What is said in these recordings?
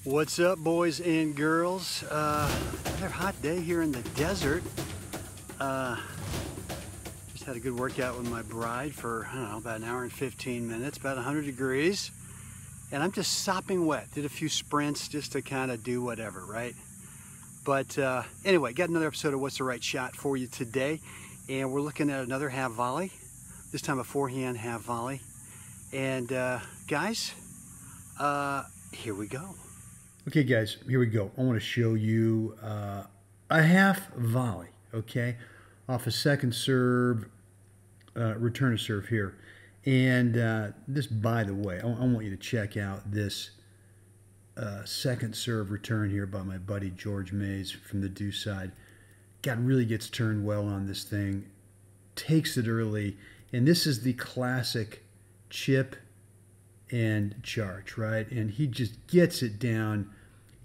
What's up, boys and girls? Another hot day here in the desert. Just had a good workout with my bride for, I don't know, about an hour and 15 minutes, about 100 degrees. And I'm just sopping wet. Did a few sprints just to kind of do whatever, right? But anyway, got another episode of What's the Right Shot for you today. And we're looking at another half volley. This time a forehand half volley. And guys, here we go. Okay guys, here we go. I want to show you a half volley, okay, off a second serve, return of serve here. And this, by the way, I want you to check out this second serve return here by my buddy George Mays from the deuce side. God, really gets turned well on this thing, takes it early, and this is the classic chip and charge, right? And he just gets it down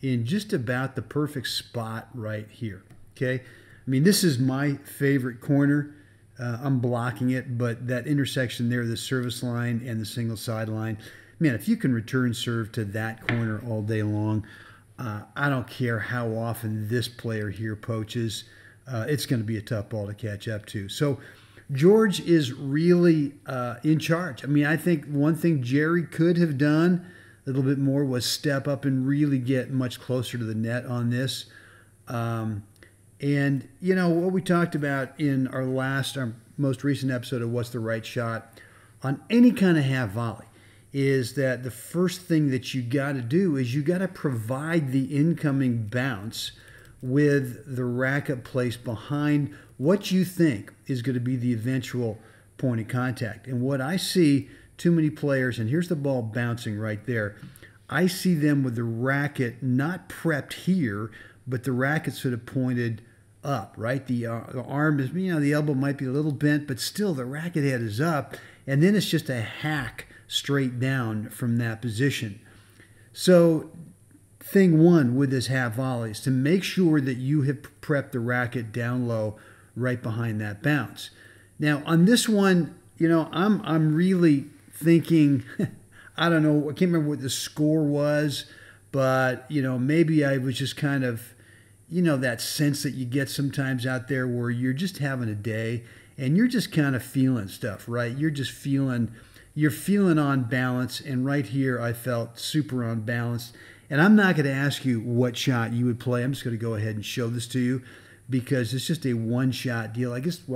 in just about the perfect spot right here, okay? I mean, this is my favorite corner. I'm blocking it, but that intersection there, the service line and the single sideline, man, if you can return serve to that corner all day long, I don't care how often this player here poaches, it's going to be a tough ball to catch up to. So George is really in charge. I mean, I think one thing Jerry could have done a little bit more was step up and really get much closer to the net on this. And, you know, what we talked about in our most recent episode of What's the Right Shot on any kind of half volley is that the first thing that you got to do is you got to provide the incoming bounce with the racket placed behind what you think is going to be the eventual point of contact. And what I see too many players, and here's the ball bouncing right there, I see them with the racket not prepped here, but the racket sort of pointed up, right? The arm is, you know, the elbow might be a little bent, but still the racket head is up, and then it's just a hack straight down from that position. So thing one with this half volley is to make sure that you have prepped the racket down low right behind that bounce. Now on this one, you know, I'm really thinking, I don't know, I can't remember what the score was, but, you know, maybe I was just kind of, you know, that sense that you get sometimes out there where you're just having a day and you're just kind of feeling stuff, right? You're feeling on balance, and right here I felt super on balance. And I'm not going to ask you what shot you would play. I'm just going to go ahead and show this to you because it's just a one-shot deal. I guess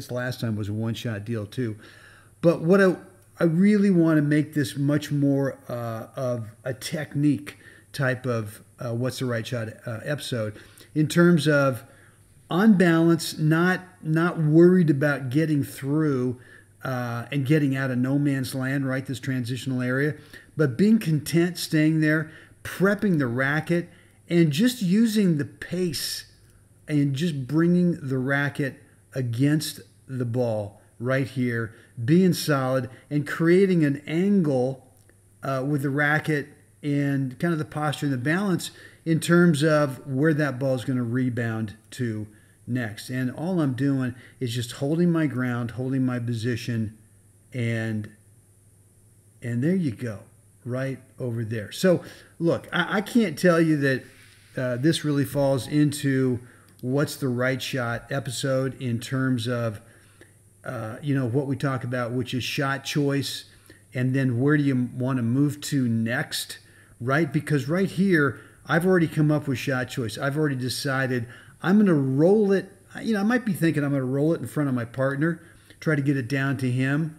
last time was a one-shot deal too. But what I really want to make this much more of a technique type of What's the Right Shot episode in terms of on balance, not worried about getting through and getting out of no man's land, right, this transitional area, but being content staying there, prepping the racket, and just using the pace and just bringing the racket against the ball right here, being solid and creating an angle with the racket and kind of the posture and the balance in terms of where that ball is going to rebound to next. And all I'm doing is just holding my ground, holding my position, and there you go, right over there. So look, I can't tell you that this really falls into What's the Right Shot episode in terms of you know, what we talk about, which is shot choice, and then where do you want to move to next, right? Because right here, I've already come up with shot choice. I've already decided I'm going to roll it. You know, I might be thinking I'm going to roll it in front of my partner, try to get it down to him,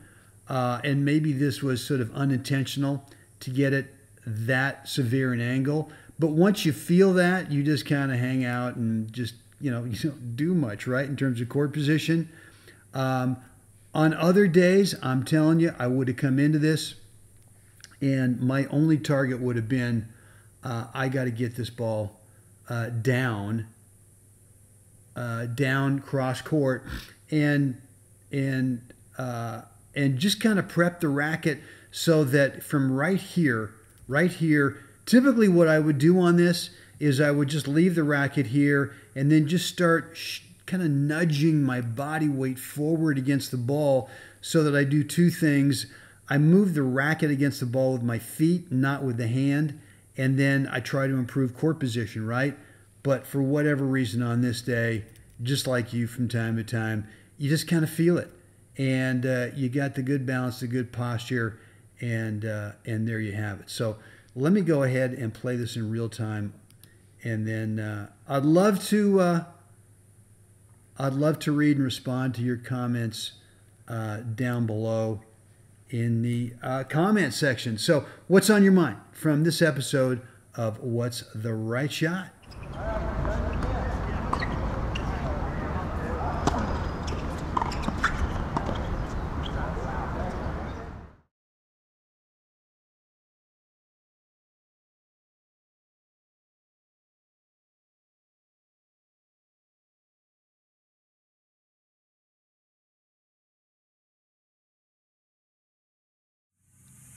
and maybe this was sort of unintentional to get it that severe an angle. But once you feel that, you just kind of hang out and just, you don't do much, right, in terms of court position. On other days, I'm telling you, I would have come into this and my only target would have been, I got to get this ball down cross court and just kind of prep the racket so that from right here, typically what I would do on this is I would just leave the racket here and then just start kind of nudging my body weight forward against the ball so that I do two things. I move the racket against the ball with my feet, not with the hand, and then I try to improve court position, right? But for whatever reason on this day, just like you from time to time, you just kind of feel it. And you got the good balance, the good posture, and there you have it. So let me go ahead and play this in real time, and then I'd love to read and respond to your comments down below in the comment section. So what's on your mind from this episode of What's the Right Shot?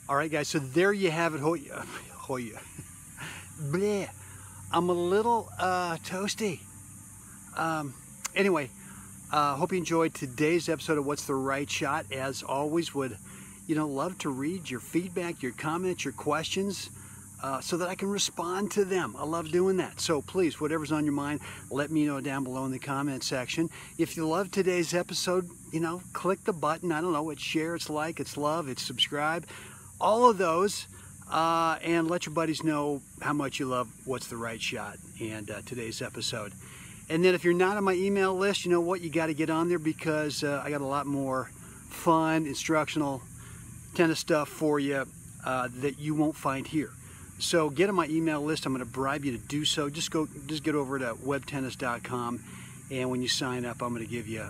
All right, guys, so there you have it. Hoya. Bleh. I'm a little toasty. Anyway, hope you enjoyed today's episode of What's the Right Shot. As always, would love to read your feedback, your comments, your questions, so that I can respond to them. I love doing that. So please, whatever's on your mind, let me know down below in the comment section. If you love today's episode, click the button. I don't know, it's share, it's like, it's love, it's subscribe. All of those, and let your buddies know how much you love What's the Right Shot and today's episode. And then if you're not on my email list, you know what, you got to get on there, because I got a lot more fun, instructional tennis stuff for you that you won't find here. So get on my email list. I'm going to bribe you to do so. Just get over to WebTennis.com, and when you sign up, I'm going to give you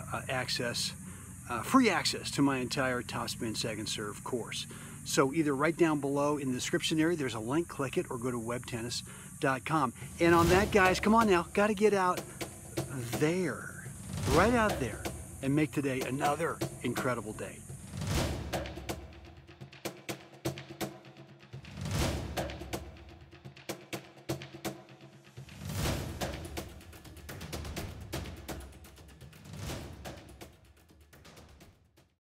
free access to my entire topspin second serve course. So either right down below in the description area, there's a link, click it, or go to WebTennis.com. And on that, guys, come on now, got to get out there, right out there, and make today another incredible day.